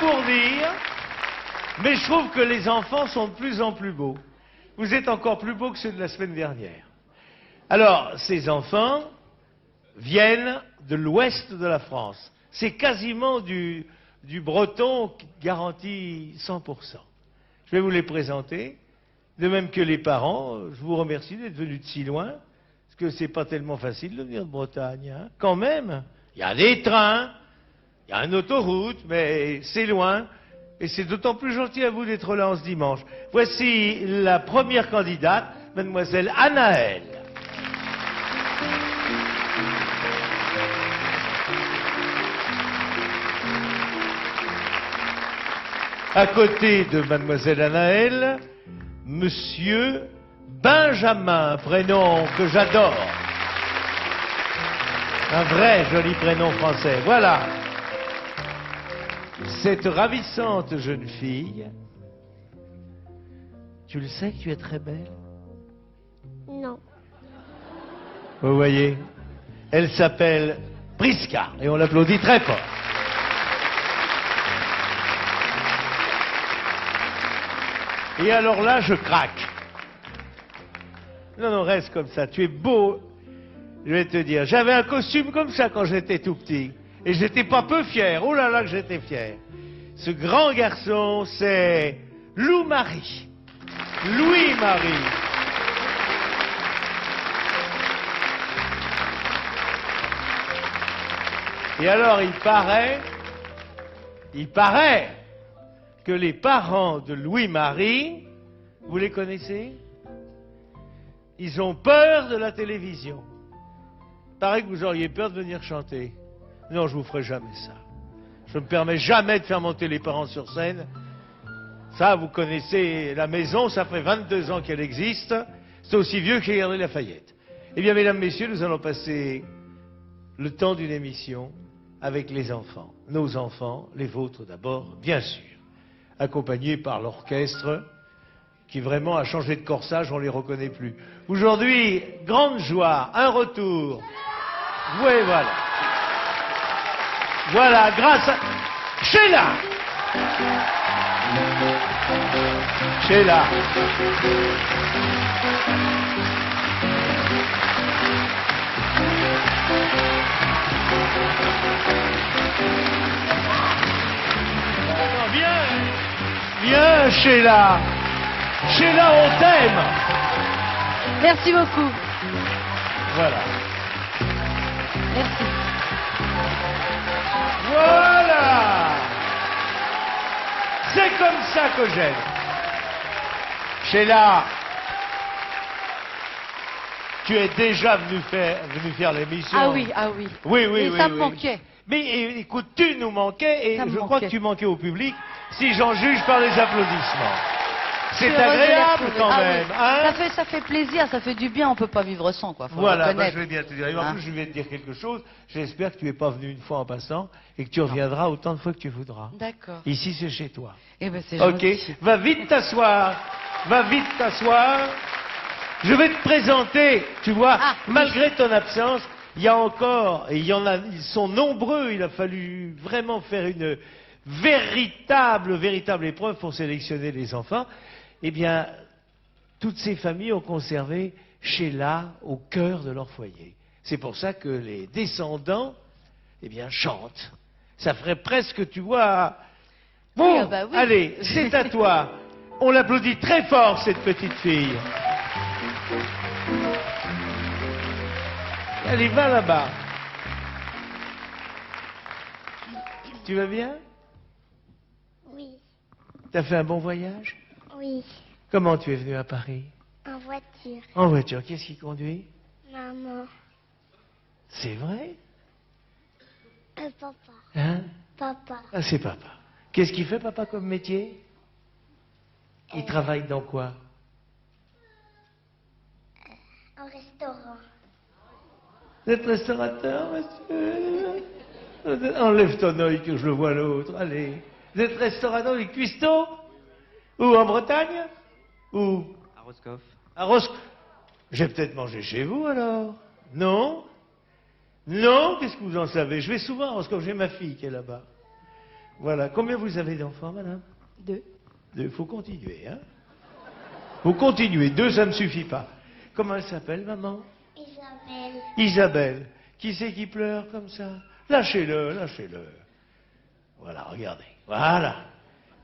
pour dire, mais je trouve que les enfants sont de plus en plus beaux. Vous êtes encore plus beaux que ceux de la semaine dernière. Alors, ces enfants viennent de l'ouest de la France. C'est quasiment du breton garanti 100%. Je vais vous les présenter, de même que les parents. Je vous remercie d'être venus de si loin, parce que c'est pas tellement facile de venir de Bretagne. Hein. Quand même, il y a des trains, il y a une autoroute, mais c'est loin. Et c'est d'autant plus gentil à vous d'être là en ce dimanche. Voici la première candidate, mademoiselle Anaëlle. À côté de mademoiselle Anaëlle, monsieur Benjamin, prénom que j'adore. Un vrai joli prénom français. Voilà. Cette ravissante jeune fille, tu le sais que tu es très belle? Non. Vous voyez, elle s'appelle Priska et on l'applaudit très fort. Et alors là, je craque. Non, non, reste comme ça. Tu es beau. Je vais te dire, j'avais un costume comme ça quand j'étais tout petit. Et j'étais pas peu fier. Oh là là que j'étais fier. Ce grand garçon, c'est Louis-Marie. Louis-Marie. Et alors, il paraît que les parents de Louis-Marie, vous les connaissez? Ils ont peur de la télévision. Il paraît que vous auriez peur de venir chanter. Non, je vous ferai jamais ça. Je ne me permets jamais de faire monter les parents sur scène. Ça, vous connaissez la maison, ça fait 22 ans qu'elle existe. C'est aussi vieux que chez Galeries Lafayette. Eh bien, mesdames, messieurs, nous allons passer le temps d'une émission avec les enfants. Nos enfants, les vôtres d'abord, bien sûr. Accompagnés par l'orchestre, qui vraiment a changé de corsage, on ne les reconnaît plus. Aujourd'hui, grande joie, un retour. Oui, voilà. Voilà, grâce à Sheila. Sheila. Viens, viens, Sheila. Sheila, on t'aime. Merci beaucoup. Voilà. Merci. Voilà. C'est comme ça que j'aime. Sheila, tu es déjà venu faire l'émission. Ah oui, ah oui. Oui, oui, Et oui. ça oui. me manquait. Mais écoute, tu nous manquais et Ça me je crois que manquait. tu manquais au public, si j'en juge par les applaudissements. Je C'est suis heureuse de les agréable retrouver. quand Ah même, oui. hein? Ça fait plaisir, ça fait du bien, on peut pas vivre sans, quoi. Faut Voilà, le bah, reconnaître. je vais bien te dire. Et en Hein? plus, je vais te dire quelque chose. J'espère que tu n'es pas venu une fois en passant et que tu reviendras autant de fois que tu voudras. D'accord. Ici, c'est chez toi. Eh ben, c'est Ok, gentil. va vite t'asseoir. Va vite t'asseoir. Je vais te présenter, tu vois, Ah, malgré ton absence, il y a encore, et il y en a, ils sont nombreux, il a fallu vraiment faire une véritable épreuve pour sélectionner les enfants. Eh bien, toutes ces familles ont conservé Sheila au cœur de leur foyer. C'est pour ça que les descendants, eh bien, chantent. Ça ferait presque, tu vois... Bon, Oui, ah bah oui. allez, c'est à toi. On l'applaudit très fort, cette petite fille. Allez, va là-bas. Tu vas bien? Oui. T'as fait un bon voyage? Oui. Comment tu es venu à Paris? En voiture. En voiture. Qui est-ce qui conduit? Maman. C'est vrai? Papa. Hein? Papa. Ah, c'est papa. Qu'est-ce qu'il fait, papa, comme métier? Il travaille dans quoi? Au restaurant. Vous êtes restaurateur, monsieur? Enlève ton œil que je le vois l'autre. Allez. Vous êtes restaurateur du cuistot? Où, en Bretagne? Où? À Roscoff. À Roscoff. J'ai peut-être mangé chez vous, alors? Non? Non? Qu'est-ce que vous en savez? Je vais souvent à Roscoff, j'ai ma fille qui est là-bas. Voilà. Combien vous avez d'enfants, madame? 2. Il faut continuer, hein? Faut continuer. 2, ça ne suffit pas. Comment elle s'appelle, maman? Isabelle. Isabelle. Qui c'est qui pleure comme ça? Lâchez-le, lâchez-le. Voilà, regardez. Voilà.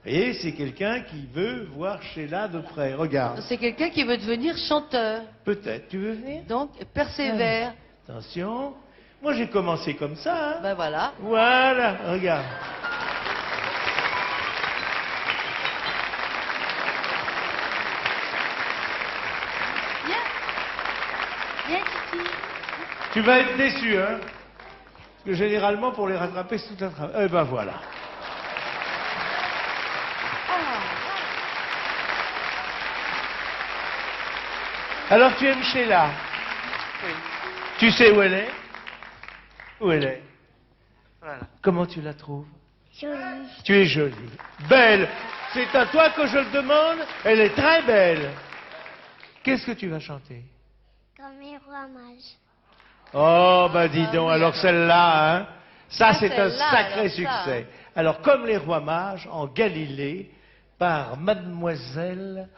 Vous voyez, c'est quelqu'un qui veut voir Sheila de près. Regarde. C'est quelqu'un qui veut devenir chanteur. Peut-être. Tu veux venir? Donc, persévère. Attention. Moi, j'ai commencé comme ça, hein? Ben voilà. Voilà, regarde. Viens. Viens, Titi. Tu vas être déçu, hein? Parce que généralement, pour les rattraper, c'est tout un travail. Eh ben voilà. Alors, tu aimes Sheila? Oui. Tu sais où elle est? Où elle est? Voilà. Comment tu la trouves? Jolie. Tu es jolie. Belle. C'est à toi que je le demande. Elle est très belle. Qu'est-ce que tu vas chanter? Comme les rois mages. Oh, bah dis donc, oui, alors celle-là, hein, ça Ah, c'est un celle-là, sacré alors ça. succès. Alors, comme les rois mages en Galilée, par mademoiselle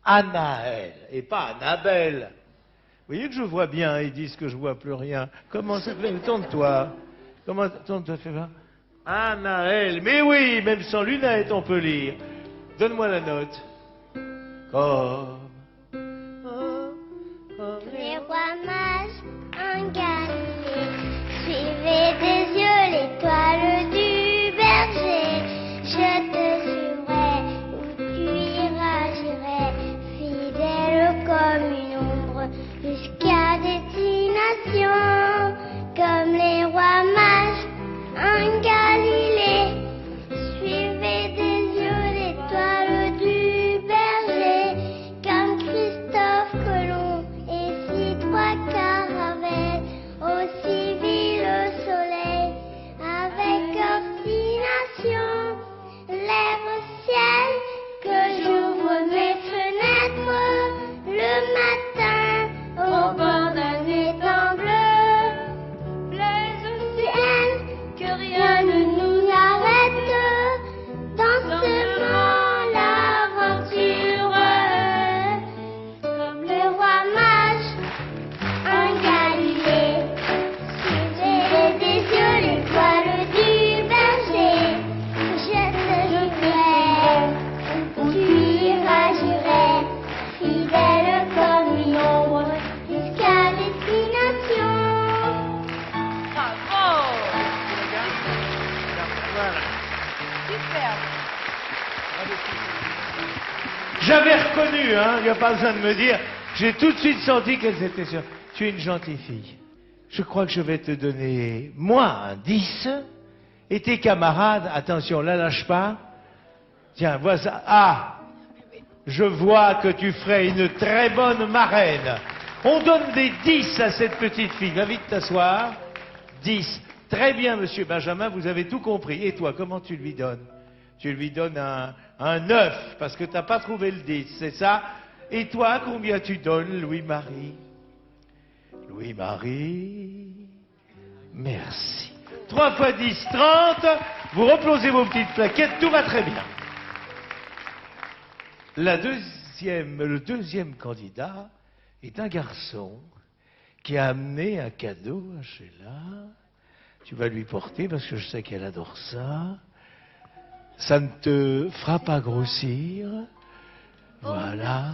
Anaël, et pas Annabelle. Vous voyez que je vois bien, ils disent que je vois plus rien. Comment ça fait? Tourne-toi. Comment, tourne-toi, fais voir. Anaël, mais oui, même sans lunettes, on peut lire. Donne-moi la note. Comme Les rois mages en Galilée suivaient des yeux l'étoile du berger. Je te suivrai où tu iras, j'irai fidèle comme une ombre jusqu'à destination. Comme les rois mages en Galilée suivaient des yeux l'étoile du berger. Comme Christophe Colomb et ses 3 caravelles, aussi vit le soleil avec obstination. Lève au ciel que j'ouvre mes fenêtres le matin au bord d'un étang bleu. Plaise au ciel que rien ne nous arrête dans ce monde l'aventure. Comme le roi mage en Galilée suivait des yeux l'étoile du berger. Je te suivrai où tu iras, j'irai fidèle comme une ombre jusqu'à destination. Bravo. Super. J'avais reconnu, hein, il n'y a pas besoin de me dire. J'ai tout de suite senti qu'elles étaient sûres. Tu es une gentille fille. Je crois que je vais te donner, moi, un 10. Et tes camarades, attention, la lâche pas. Tiens, vois ça. Ah, je vois que tu ferais une très bonne marraine. On donne des 10 à cette petite fille. Va vite t'asseoir. 10. Très bien, monsieur Benjamin, vous avez tout compris. Et toi, comment tu lui donnes? Tu lui donnes un 9, parce que tu n'as pas trouvé le 10, c'est ça? Et toi, combien tu donnes, Louis-Marie? Louis-Marie, merci. 3 fois 10, 30. Vous reposez vos petites plaquettes, tout va très bien. Le deuxième candidat est un garçon qui a amené un cadeau à Sheila. Tu vas lui porter parce que je sais qu'elle adore ça. Ça ne te fera pas grossir. Voilà.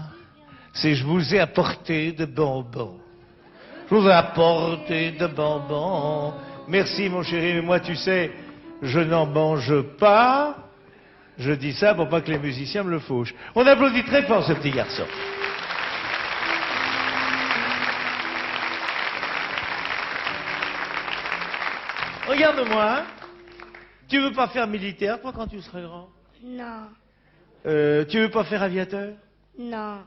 C'est je vous ai apporté de bonbons. Je vous ai apporté de bonbons. Merci mon chéri, mais moi tu sais, je n'en mange pas. Je dis ça pour pas que les musiciens me le fauchent. On applaudit très fort ce petit garçon. Regarde-moi. Tu veux pas faire militaire, toi, quand tu seras grand? Non, Tu veux pas faire aviateur? non,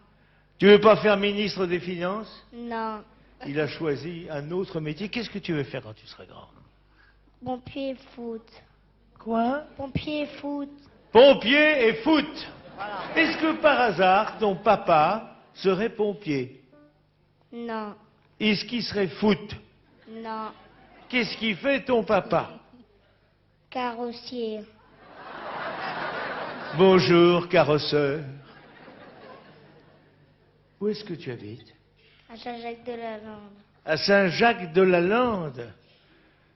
Tu veux pas faire ministre des Finances? non. Il a choisi un autre métier. Qu'est-ce que tu veux faire quand tu seras grand? Pompier foot. Quoi? Pompier foot. Pompier et foot. Est-ce que par hasard, ton papa serait pompier? Non, Est-ce qu'il serait foot? non, Qu'est-ce qui fait ton papa? Carrossier. Bonjour, carrosseur. Où est-ce que tu habites? À Saint-Jacques-de-la-Lande. À Saint-Jacques-de-la-Lande.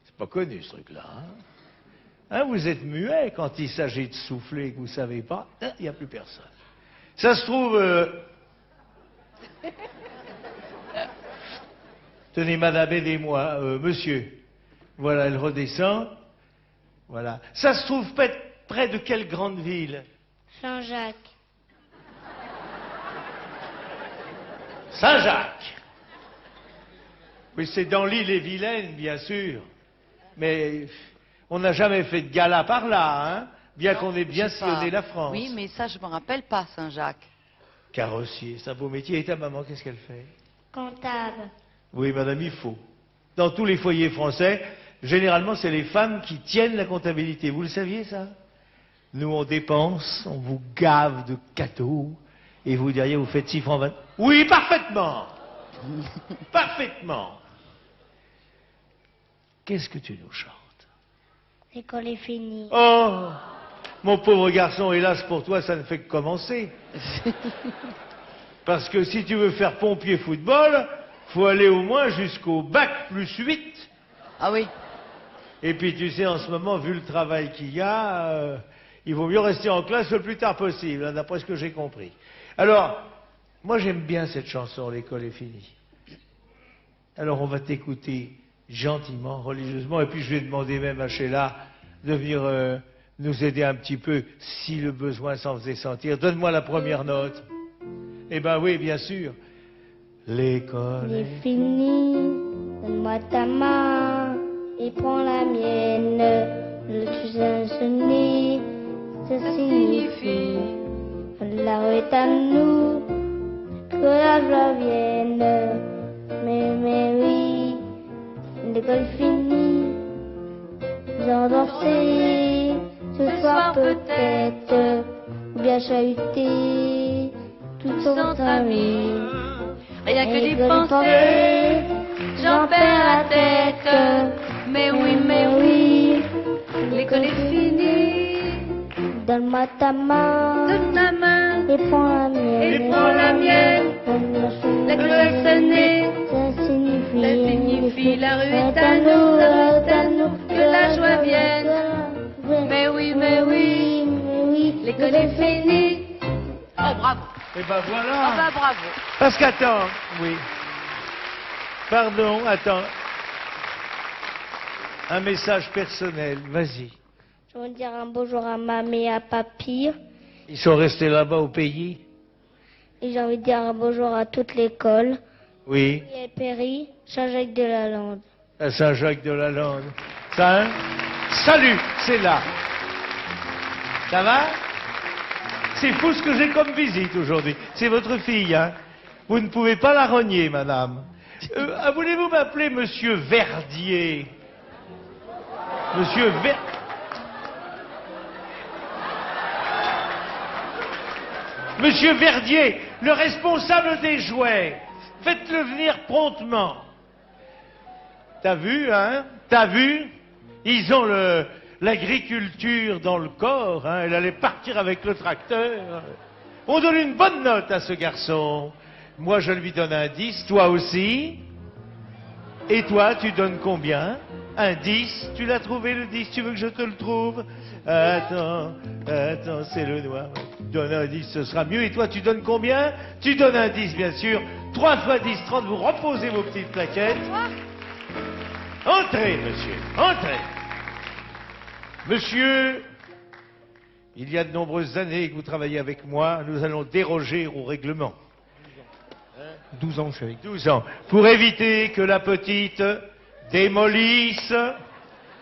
C'est pas connu, ce truc-là. Hein, vous êtes muet quand il s'agit de souffler et que vous savez pas. Il n'y a plus personne. Ça se trouve... Tenez, madame, aidez-moi. Monsieur. Voilà, elle redescend. Voilà. Ça se trouve près de quelle grande ville? Saint-Jacques. Saint-Jacques. Oui, c'est dans l'île-et-Vilaine, bien sûr. Mais on n'a jamais fait de gala par là, hein, bien qu'on ait bien Je sais pas. sillonné la France. Oui, mais ça, je me rappelle pas, Saint-Jacques. Carrossier, c'est un beau métier. Et ta maman, qu'est-ce qu'elle fait? Comptable. Oui, madame, il faut. Dans tous les foyers français, généralement, c'est les femmes qui tiennent la comptabilité. Vous le saviez, ça? Nous, on dépense, on vous gave de cadeaux, et vous diriez, vous faites 6 francs 20. Oui, parfaitement. Parfaitement. Qu'est-ce que tu nous chantes? L'école est finie. Oh, mon pauvre garçon, hélas pour toi, ça ne fait que commencer. Parce que si tu veux faire pompier football, faut aller au moins jusqu'au bac plus 8. Ah oui. Et puis tu sais, en ce moment, vu le travail qu'il y a, il vaut mieux rester en classe le plus tard possible, hein, d'après ce que j'ai compris. Alors, moi j'aime bien cette chanson, l'école est finie. Alors on va t'écouter gentiment, religieusement, et puis je vais demander même à Sheila de venir nous aider un petit peu, si le besoin s'en faisait sentir. Donne-moi la première note. Eh ben oui, bien sûr. L'école Elle est finie. Donne-moi ta main et prends la mienne. Le sonner, ça signifie la rue est à nous, que la joie vienne. Mais oui, l'école finie. Nous allons danser ce soir peut-être, ou bien chahuter tout entre amis. Rien que d'y Et penser, j'en perds la tête. Mais oui, l'école est finie. Donne-moi ta main Donne ta main et prends la mienne. et prends la mienne. La cloche sonnée, Ça signifie, ça signifie la rue est à nous, la rue est à nous, que la joie vienne. Mais oui, l'école est finie. Oh, bravo. Eh ben Oh, voilà. bah, bravo. Parce qu'attends, oui. Pardon, attends. Un message personnel, vas-y. Je veux dire un bonjour à mamie et à papy. Ils sont restés là-bas au pays? Et j'ai envie de dire un bonjour à toute l'école. Oui, Et à Péry, Saint-Jacques-de-la-Lande. à Saint-Jacques-de-la-Lande. Ça, hein? Salut, c'est là. Ça va? C'est fou ce que j'ai comme visite aujourd'hui. C'est votre fille, hein? Vous ne pouvez pas la renier, madame. Voulez-vous m'appeler Monsieur Verdier? Monsieur Monsieur Verdier, le responsable des jouets. Faites-le venir promptement. T'as vu, hein? T'as vu? Ils ont l'agriculture dans le corps, hein? Elle allait partir avec le tracteur. On donne une bonne note à ce garçon. Moi, je lui donne un 10, toi aussi. Et toi, tu donnes combien? Un 10? Tu l'as trouvé le 10? Tu veux que je te le trouve? Attends, c'est le noir. Donne un 10, ce sera mieux. Et toi, tu donnes combien? Tu donnes un 10, bien sûr. 3 fois 10, 30, vous reposez vos petites plaquettes. Entrez, monsieur, entrez. Monsieur, il y a de nombreuses années que vous travaillez avec moi, nous allons déroger au règlement. 12 ans, chérie. 12 ans. Pour éviter que la petite démolisse.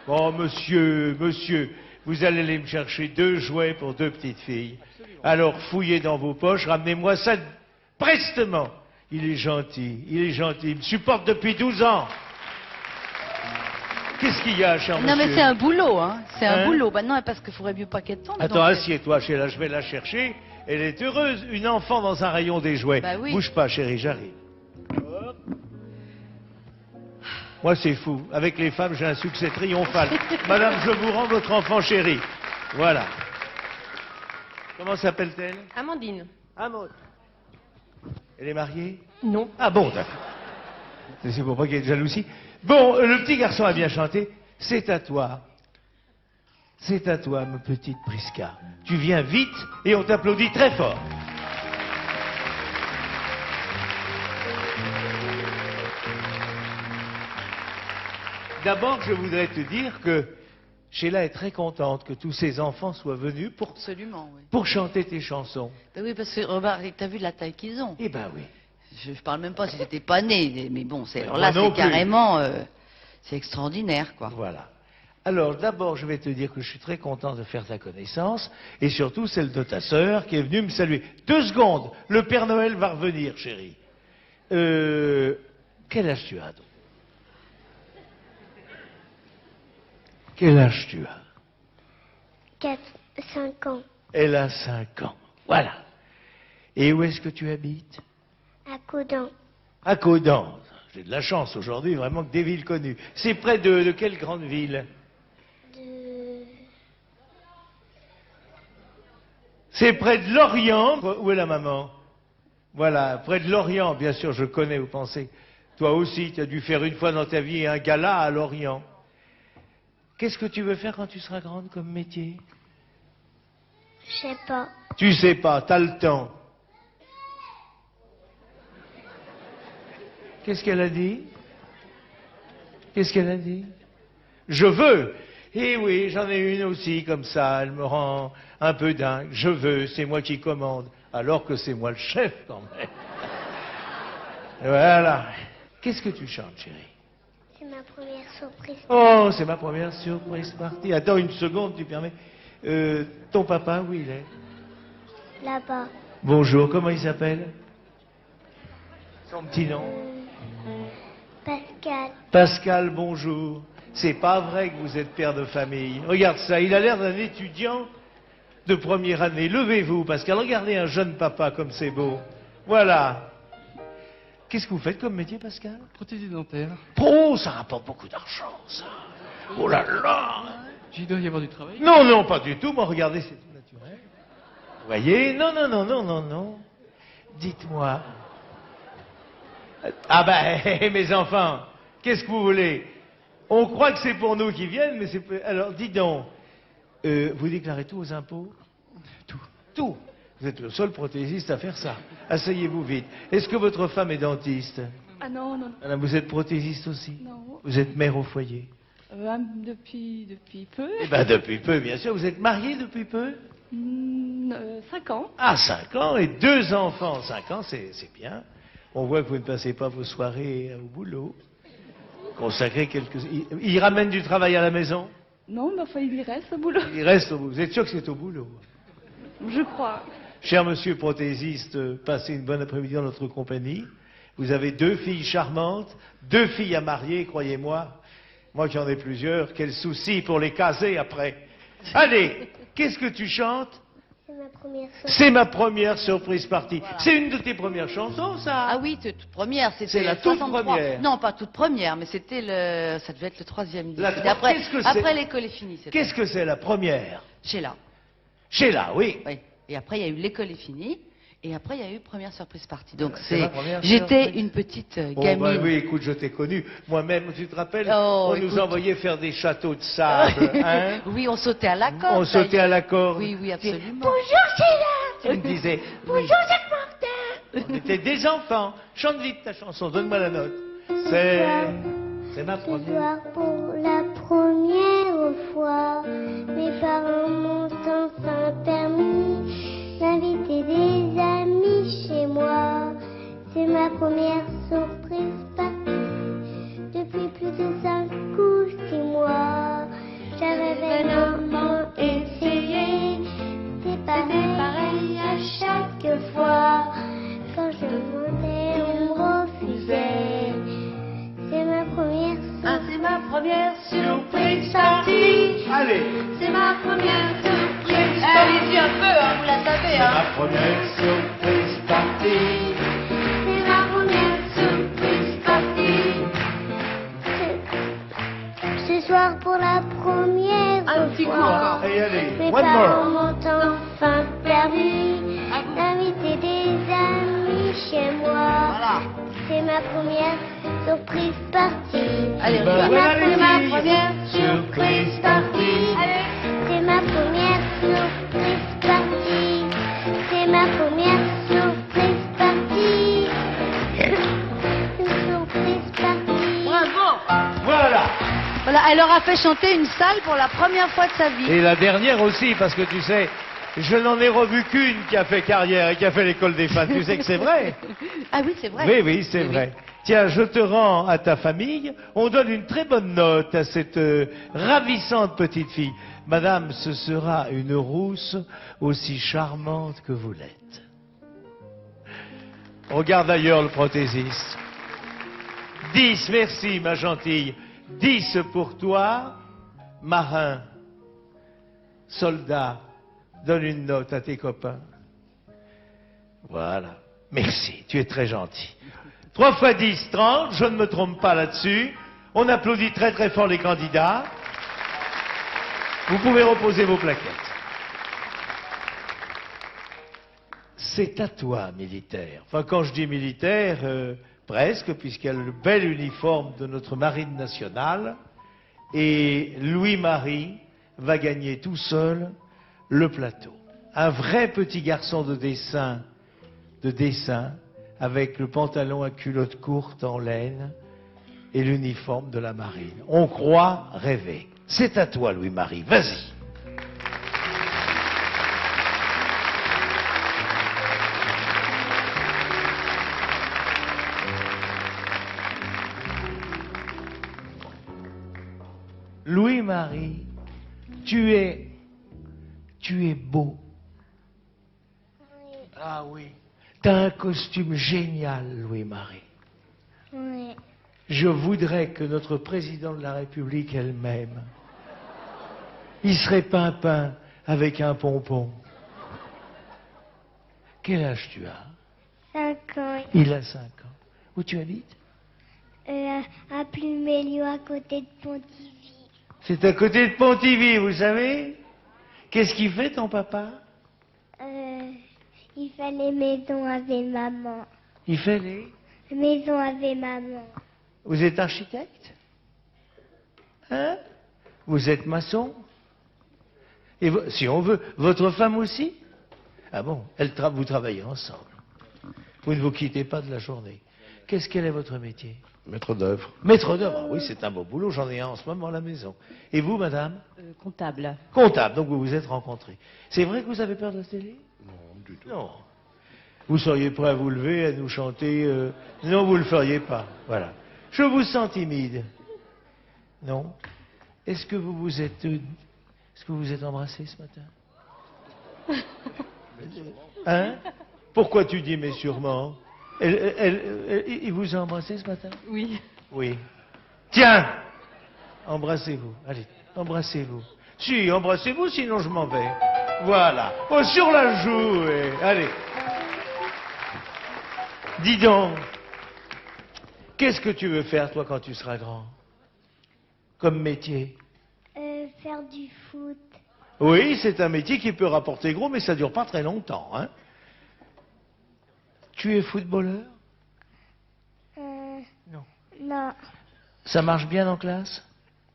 Oh, monsieur, vous allez aller me chercher 2 jouets pour 2 petites filles. Alors, fouillez dans vos poches, ramenez-moi ça prestement. Il est gentil, il me supporte depuis 12 ans. Qu'est-ce qu'il y a, cher monsieur? Non, mais c'est un boulot, hein. C'est Hein? un boulot. Bah non, parce qu'il faudrait mieux pas qu'elle tombe. Attends, donc, assieds-toi, Sheila, je vais la chercher. Elle est heureuse, une enfant dans un rayon des jouets. Bah oui. Bouge pas, chérie, j'arrive. Hop. Moi, c'est fou. Avec les femmes, j'ai un succès triomphal. Madame, je vous rends votre enfant chéri. Voilà. Comment s'appelle-t-elle? Amandine. Amandine. Elle est mariée? Non. Ah bon, d'accord. C'est pour pas qu'il y ait de jalousie. Bon, le petit garçon a bien chanté. C'est à toi. C'est à toi, ma petite Prisca. Tu viens vite et on t'applaudit très fort. D'abord, je voudrais te dire que Sheila est très contente que tous ses enfants soient venus Absolument, oui. pour chanter tes chansons. Ben oui, parce que remarque, t'as vu la taille qu'ils ont. Eh ben oui. Je parle même pas si j'étais pas né, mais bon, c'est, alors Moi là, non c'est plus. carrément, c'est extraordinaire, quoi. Voilà. Alors, d'abord, je vais te dire que je suis très content de faire ta connaissance, et surtout celle de ta sœur qui est venue me saluer. 2 secondes, le Père Noël va revenir, chérie. Quel âge tu as, donc? Quel âge tu as? 5 ans. Elle a 5 ans. Voilà. Et où est-ce que tu habites? À Coudan. À Caudan. J'ai de la chance aujourd'hui, vraiment que des villes connues. C'est près de quelle grande ville? C'est près de Lorient. Où est la maman? Voilà, près de Lorient, bien sûr, je connais, vous pensez. Toi aussi, tu as dû faire une fois dans ta vie un gala à Lorient. Qu'est-ce que tu veux faire quand tu seras grande comme métier? Je sais pas. Tu sais pas, t'as le temps. Qu'est-ce qu'elle a dit? Qu'est-ce qu'elle a dit? Je veux. Eh oui, j'en ai une aussi comme ça, elle me rend un peu dingue. Je veux, c'est moi qui commande, alors que c'est moi le chef quand même. Voilà. Qu'est-ce que tu chantes, chérie? C'est ma première surprise. Oh, c'est ma première surprise partie. Attends une seconde, tu permets. Ton papa, où il est? Là-bas. Bonjour, comment il s'appelle? Son petit nom? Pascal. Pascal, bonjour. C'est pas vrai que vous êtes père de famille. Regarde ça, il a l'air d'un étudiant de première année. Levez-vous, Pascal. Regardez un jeune papa comme c'est beau. Voilà. Qu'est-ce que vous faites comme métier, Pascal? Prothésiste dentaire. Oh, ça rapporte beaucoup d'argent, ça. Oh là là. Il doit y avoir du travail. Non, non, pas du tout. Moi, regardez, c'est tout naturel. Vous voyez? Non, non, non, non, non, non. Dites-moi. Ah ben, mes enfants, qu'est-ce que vous voulez? On croit que c'est pour nous qui viennent, mais c'est... Alors, dis donc, vous déclarez tout aux impôts? Tout. Tout. Vous êtes le seul prothésiste à faire ça. Asseyez-vous vite. Est-ce que votre femme est dentiste? Ah non, non, Madame, vous êtes prothésiste aussi? non. Vous êtes mère au foyer? Depuis peu. Eh bien, depuis peu, bien sûr. Vous êtes mariée depuis peu? 5 ans. Ah, 5 ans et 2 enfants. 5 ans, c'est bien. On voit que vous ne passez pas vos soirées au boulot. Consacrez quelques... Il ramène du travail à la maison? Non, mais enfin, il y reste au boulot. Il reste au boulot. Vous êtes sûr que c'est au boulot? Je crois. Cher monsieur prothésiste, passez une bonne après-midi dans notre compagnie. Vous avez 2 filles charmantes, 2 filles à marier, croyez-moi. Moi qui en ai plusieurs, quel souci pour les caser après. Allez, qu'est-ce que tu chantes? C'est ma première surprise. C'est ma première surprise partie. C'est une de tes premières chansons, ça? Ah oui, toute première, c'était C'est la toute 63. première. Non, pas toute première, mais c'était ça devait être le 3e disque. La C'était après, qu'est-ce que c'est après l'école est finie, c'était. Qu'est-ce que c'est la première? Sheila. Sheila, oui. Oui. Et après, il y a eu l'école est finie. Et après, il y a eu première surprise partie. Donc, C'est ma première j'étais surprise. une petite Bon, gamine. bah oui, écoute, je t'ai connu. Moi-même, tu te rappelles, Oh, on nous écoute. envoyait faire des châteaux de sable, hein? Oui, on sautait à la corde. On sautait à la corde. Oui, oui, absolument. Bonjour, c'est là. Tu me disais, Bonjour, Jacques Martin. on était des enfants. Chante vite ta chanson, donne-moi la note. C'est ma Ce première. soir, pour la première fois, mes parents m'ont enfin permis d'inviter des amis chez moi. C'est ma première surprise partie depuis plus de 5 ou 6 mois. J'avais vraiment essayé, c'est pareil à chaque fois. Quand je demandais, on me refusait. C'est ma première surprise. Ah, c'est ma première Surprise partie. Allez, C'est ma première surprise. Allez-y un peu, hein, vous la savez, ma hein. première surprise partie. C'est ma première surprise partie. encore. Et allez, Mes one parents more. m'ont enfin perdu d'inviter des amis chez moi. Voilà. C'est ma première surprise partie. Allez, on y Bah, va. voilà, C'est les ma filles. première Surprise partie. Allez. C'est ma première surprise partie. C'est ma première surprise partie. Surprise partie. Bravo. Voilà. Voilà, elle leur a fait chanter une salle pour la première fois de sa vie. Et la dernière aussi, parce que tu sais, je n'en ai revu qu'une qui a fait carrière et qui a fait l'école des fans. Tu sais que c'est vrai? Ah oui, c'est vrai. Oui, oui, c'est vrai. Tiens, je te rends à ta famille. On donne une très bonne note à cette ravissante petite fille. Madame, ce sera une rousse aussi charmante que vous l'êtes. Regarde ailleurs le prothésiste. 10, merci ma gentille. 10 pour toi, marin, soldat. Donne une note à tes copains. Voilà. Merci, tu es très gentil. 3 fois 10, 30, je ne me trompe pas là-dessus. On applaudit très très fort les candidats. Vous pouvez reposer vos plaquettes. C'est à toi, militaire. Enfin, quand je dis militaire, presque, puisqu'il y a le bel uniforme de notre marine nationale. Et Louis-Marie va gagner tout seul le plateau. Un vrai petit garçon de dessin, avec le pantalon à culotte courte en laine et l'uniforme de la marine. On croit rêver. C'est à toi, Louis-Marie. Vas-y. Louis-Marie, tu es beau. Ah oui. T'as un costume génial, Louis-Marie. Oui. Je voudrais que notre président de la République elle-même, il serait pimpin avec un pompon. Quel âge tu as? 5 ans. Il a 5 ans. Où tu habites? À Pluméliau, à côté de Pontivy. C'est à côté de Pontivy, vous savez? Qu'est-ce qu'il fait ton papa? Il fait les maisons avec maman. Il fait les... Maison avec maman. Vous êtes architecte? Hein? Vous êtes maçon? Et si on veut, votre femme aussi? Ah bon, vous travaillez ensemble. Vous ne vous quittez pas de la journée. Quel est votre métier? Maître d'œuvre. Maître d'œuvre, ah oui, c'est un beau boulot, j'en ai un en ce moment à la maison. Et vous, madame? Comptable. Comptable, donc vous vous êtes rencontrés. C'est vrai que vous avez peur de la télé? Non, du tout. Non. Vous seriez prêt à vous lever, à nous chanter Non, vous ne le feriez pas. Voilà. Je vous sens timide. Non? Est-ce que vous vous êtes embrassé ce matin? Hein? Pourquoi tu dis mais sûrement? Il vous a embrassé ce matin? Oui. Oui. Tiens! Embrassez-vous. Allez, embrassez-vous. Si, embrassez-vous, sinon je m'en vais. Voilà. Oh, sur la joue. Allez. Dis donc, qu'est-ce que tu veux faire, toi, quand tu seras grand? Comme métier? Faire du foot. Oui, c'est un métier qui peut rapporter gros, mais ça dure pas très longtemps, hein? Tu es footballeur? Non. Non. Ça marche bien en classe?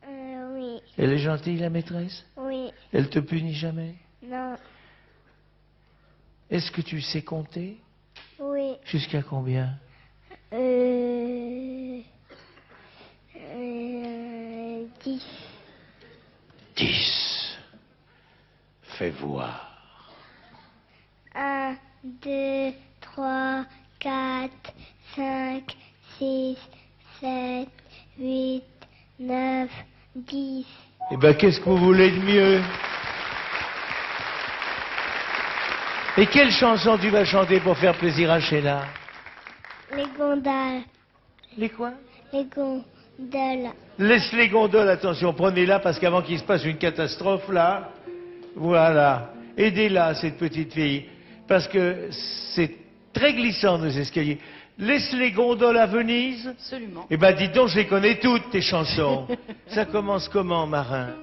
Oui. Elle est gentille, la maîtresse? Oui. Elle te punit jamais? Non. Est-ce que tu sais compter? Oui. Jusqu'à combien? 10. 10. Fais voir. 1, 2, 3, 4, 5, 6, 7, 8, 9, 10. Eh ben, qu'est-ce que vous voulez de mieux? Et quelle chanson tu vas chanter pour faire plaisir à Sheila? Les gondoles. Les quoi? Les gondoles. Laisse les gondoles, attention, prenez-la parce qu'avant qu'il se passe une catastrophe là, voilà, aidez-la cette petite fille, parce que c'est très glissant nos escaliers. Laisse les gondoles à Venise? Absolument. Eh ben dis donc, je les connais toutes tes chansons. Ça commence comment, marin?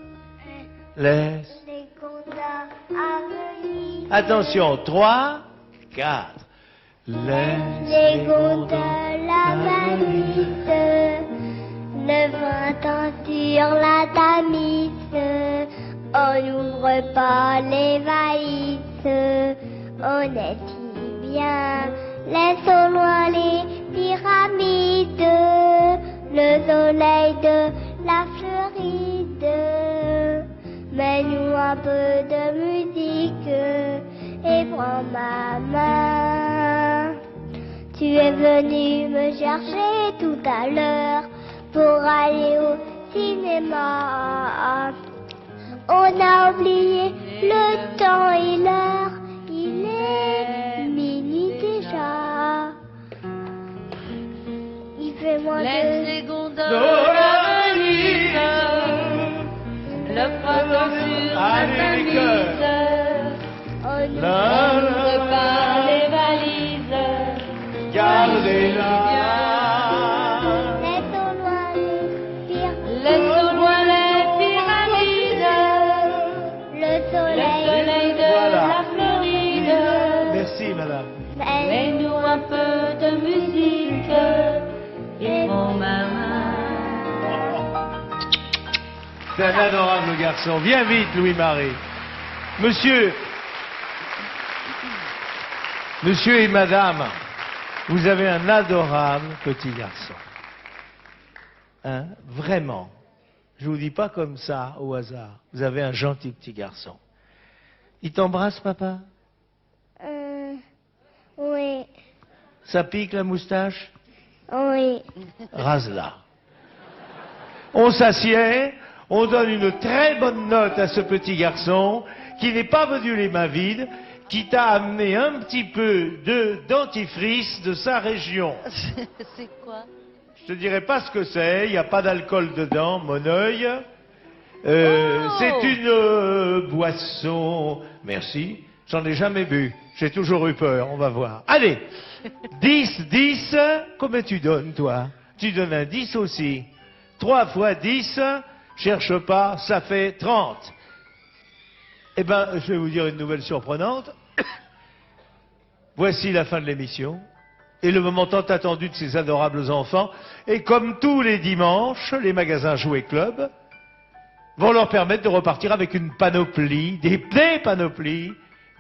laisse. les gondoles à Venise. Attention, 3, 4. Laisse Les gondoles à Venise. Le printemps sur la Tamise. On n'ouvre pas les valises. On est si bien. Laisse au loin les pyramides. Le soleil de la Floride. Mets-nous un peu de musique et prends ma main. Tu es venu me chercher tout à l'heure pour aller au cinéma. On a oublié le temps et l'heure, il est minuit déjà. Il fait moins Laisse de... les gondoles à Venise. Le printemps sur la Allez, les cœurs. Tamise. On N'ouvre pas les valises. Gardez-la. laisse au loin les pyramides. Laisse au loin les pyramides. Le Le soleil. soleil de Voilà. la Floride. Merci, madame. Mets-nous un peu de musique et prends ma main. C'est un adorable garçon. Viens vite, Louis-Marie. Monsieur et madame, vous avez un adorable petit garçon. Hein? Vraiment. Je vous dis pas comme ça, au hasard. Vous avez un gentil petit garçon. Il t'embrasse, papa? Oui, Ça pique la moustache? oui. Rase-la. On s'assied, on donne une très bonne note à ce petit garçon qui n'est pas venu les mains vides, qui t'a amené un petit peu de dentifrice de sa région. C'est quoi? Je te dirai pas ce que c'est, il n'y a pas d'alcool dedans, mon œil. Oh. C'est une boisson. Merci, j'en ai jamais bu. J'ai toujours eu peur, on va voir. Allez, 10, 10, combien tu donnes, toi? Tu donnes un 10 aussi. 3 fois 10, cherche pas, ça fait 30. Eh ben, je vais vous dire une nouvelle surprenante. Voici la fin de l'émission. Et le moment tant attendu de ces adorables enfants. Et comme tous les dimanches, les magasins Jouets Club vont leur permettre de repartir avec une panoplie, des panoplies,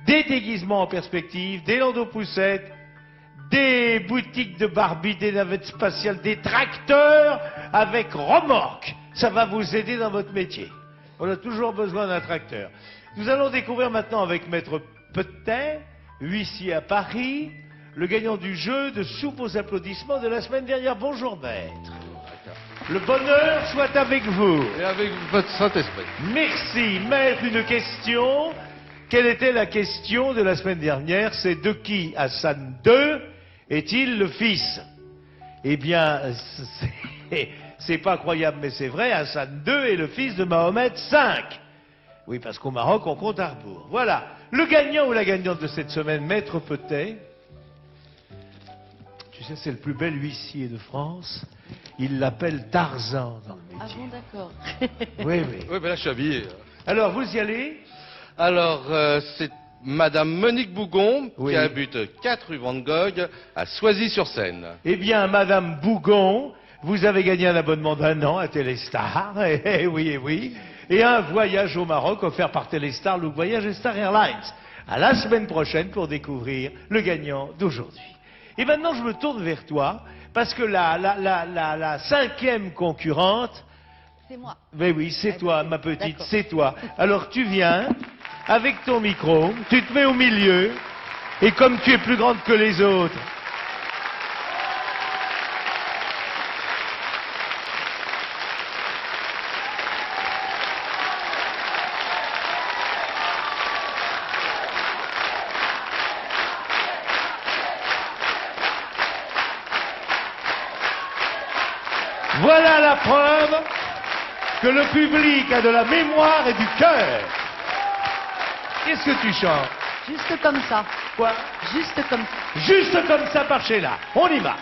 des déguisements en perspective, des landaux poussettes, des boutiques de Barbie, des navettes spatiales, des tracteurs avec remorque. Ça va vous aider dans votre métier. On a toujours besoin d'un tracteur. Nous allons découvrir maintenant avec Maître Petet, huissier à Paris, le gagnant du jeu de soupe aux applaudissements de la semaine dernière. Bonjour Maître. Le bonheur soit avec vous. Et avec votre Saint-Esprit. Merci. Maître, une question. Quelle était la question de la semaine dernière? C'est de qui Hassan II est-il le fils? Eh bien, c'est pas croyable, mais c'est vrai, Hassan II est le fils de Mahomet V. Oui, parce qu'au Maroc, on compte à rebours. Voilà. Le gagnant ou la gagnante de cette semaine, Maître Petet. Tu sais, c'est le plus bel huissier de France. Il l'appelle Tarzan dans le Ah métier. bon, d'accord. Oui, oui. Oui, ben là, je suis habillé. Alors, vous y allez? Alors, c'est Madame Monique Bougon, Oui. qui habite 4 rue Van Gogh, à Soisy-sur-Seine. Eh bien, Madame Bougon, vous avez gagné un abonnement d'1 an à Téléstar, eh oui, et un voyage au Maroc offert par Téléstar, le voyage et Star Airlines. À la semaine prochaine pour découvrir le gagnant d'aujourd'hui. Et maintenant, je me tourne vers toi, parce que la 5e concurrente, C'est moi. mais oui, c'est toi, ma petite, D'accord. c'est toi. Alors tu viens, avec ton micro, tu te mets au milieu, et comme tu es plus grande que les autres, voilà la preuve que le public a de la mémoire et du cœur. Qu'est-ce que tu chantes? Juste comme ça. Quoi? Juste comme ça. Juste comme ça par chez là. On y va.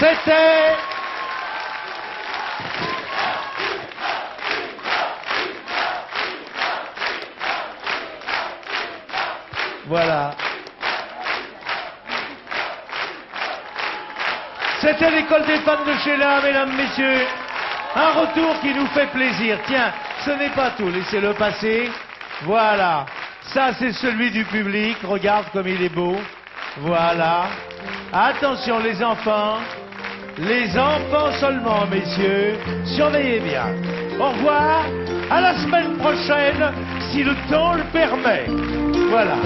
C'était... Voilà. C'était l'école des fans de Sheila, mesdames, messieurs. Un retour qui nous fait plaisir. Tiens, ce n'est pas tout, laissez-le passer. Voilà. Ça, c'est celui du public. Regarde comme il est beau. Voilà. Attention, les enfants. Les enfants seulement, messieurs. Surveillez bien. Au revoir. À la semaine prochaine, si le temps le permet. Voilà.